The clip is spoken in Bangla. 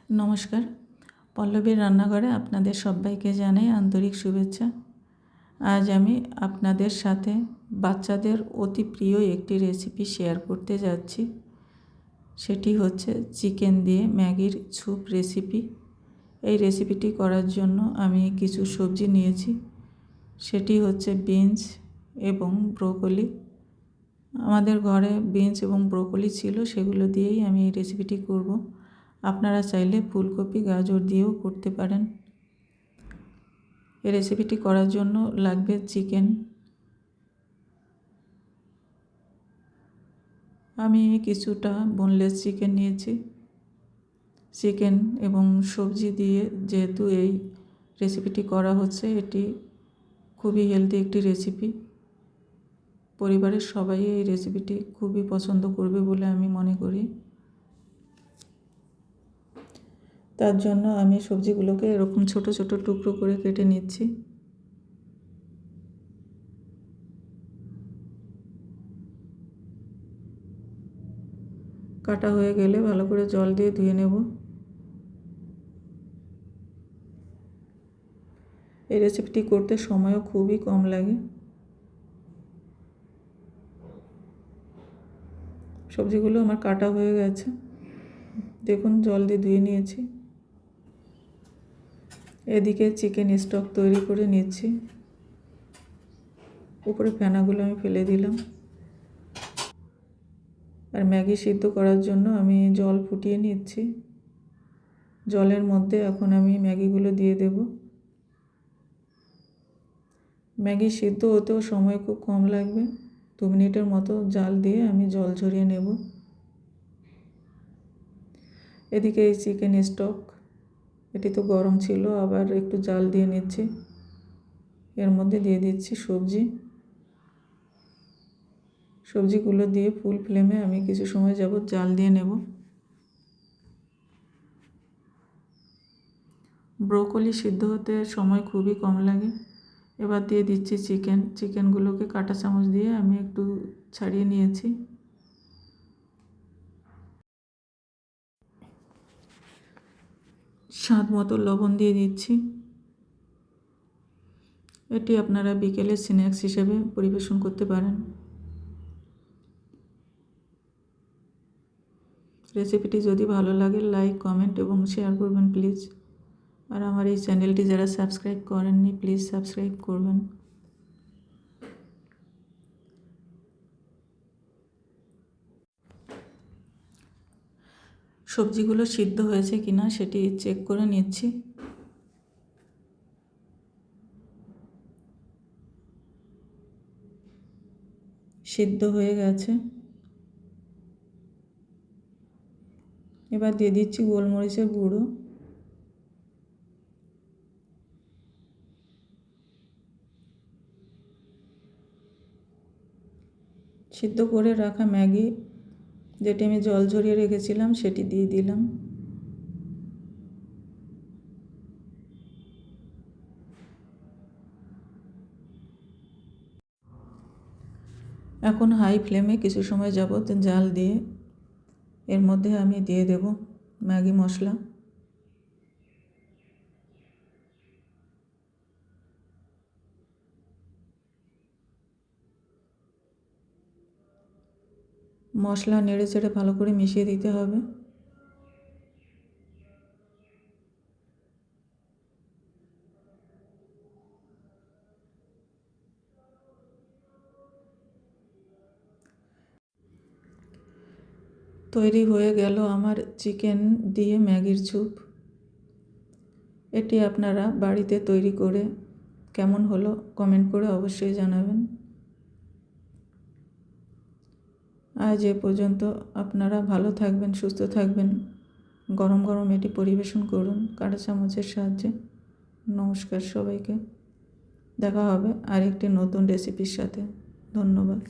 নমস্কার, পল্লবীর রান্নাঘরে আপনাদের সবাইকে জানাই আন্তরিক শুভেচ্ছা। আজ আমি আপনাদের সাথে বাচ্চাদের অতি প্রিয় একটি রেসিপি শেয়ার করতে যাচ্ছি। সেটি হচ্ছে চিকেন দিয়ে ম্যাগির স্যুপ রেসিপি। এই রেসিপিটি করার জন্য আমি কিছু সবজি নিয়েছি। সেটি হচ্ছে বিনস এবং ব্রোকলি। আমাদের ঘরে বিনস এবং ব্রোকলি ছিল, সেগুলো দিয়েই আমি এই রেসিপিটি করব। আপনারা চাইলে ফুলকপি গাজর দিয়েও করতে পারেন। এই রেসিপিটি করার জন্য লাগবে চিকেন। আমি কিছুটা বোনলেস চিকেন নিয়েছি। চিকেন এবং সবজি দিয়ে যেহেতু এই রেসিপিটি করা হচ্ছে, এটি খুবই হেলদি একটি রেসিপি। পরিবারের সবাই এই রেসিপিটি খুবই পছন্দ করবে বলে আমি মনে করি। তার জন্য আমি সবজিগুলোকে এরকম ছোট ছোট টুকরো করে কেটে নিচ্ছি। কাটা হয়ে গেলে ভালো করে জল দিয়ে ধুয়ে নেব। এই রেসিপিটি করতে সময়ও খুবই কম লাগে। সবজিগুলো আমার কাটা হয়ে গেছে, দেখুন জল দিয়ে ধুয়ে নিয়েছি। এদিকে চিকেন স্টক তৈরি করে নিচ্ছি। উপরে ফেনাগুলো আমি ফেলে দিলাম। আর ম্যাগি সিদ্ধ করার জন্য আমি জল ফুটিয়ে নিচ্ছি। জলের মধ্যে এখন আমি ম্যাগিগুলো দিয়ে দেব। ম্যাগি সিদ্ধ হতেও সময় খুব কম লাগবে। 2 মিনিটের মতো জাল দিয়ে আমি জল ঝরিয়ে নেব। এদিকে এই চিকেন স্টক, এটি তো গরম ছিল, আবার একটু জাল দিয়ে নিচ্ছি। এর মধ্যে দিয়ে দিচ্ছি সবজিগুলো দিয়ে ফুল ফ্লেমে আমি কিছু সময় যাবত জাল দিয়ে নেব। ব্রোকলি সিদ্ধ হতে সময় খুবই কম লাগে। এবার দিয়ে দিচ্ছি চিকেনগুলোকে কাঁটা চামচ দিয়ে আমি একটু ছাড়িয়ে নিয়েছি। স্বাদ মতো লবণ দিয়ে দিচ্ছি। এটি আপনারা বিকেলের স্ন্যাক্স হিসেবে পরিবেশন করতে পারেন। রেসিপিটি যদি ভালো লাগে লাইক, কমেন্ট এবং শেয়ার করবেন প্লিজ। আর আমার এই চ্যানেলটি যারা সাবস্ক্রাইব করেননি প্লিজ সাবস্ক্রাইব করবেন। সবজিগুলো সিদ্ধ হয়েছে কিনা সেটি চেক করে নিচ্ছি। সিদ্ধ হয়ে গেছে। এবার দিয়ে দিচ্ছি গোলমরিচের গুঁড়ো। সিদ্ধ করে রাখা ম্যাগি, যেটি আমি জল ঝরিয়ে রেখেছিলাম, সেটি দিয়ে দিলাম। এখন হাই ফ্লেমে কিছু সময় যাবত জাল দিয়ে এর মধ্যে আমি দিয়ে দেব ম্যাগি মশলা। মশলা নেড়ে চেড়ে ভালো করে মিশিয়ে দিতে হবে। তৈরি হয়ে গেল আমার চিকেন দিয়ে ম্যাগির স্যুপ। এটি আপনারা বাড়িতে তৈরি করে কেমন হলো কমেন্ট করে অবশ্যই জানাবেন। আজ এ পর্যন্ত। আপনারা ভালো থাকবেন, সুস্থ থাকবেন। গরম গরম এটি পরিবেশন করুন কাঁটা চামচের সাহায্যে। নমস্কার সবাইকে। দেখা হবে আরেকটি নতুন রেসিপির সাথে। ধন্যবাদ।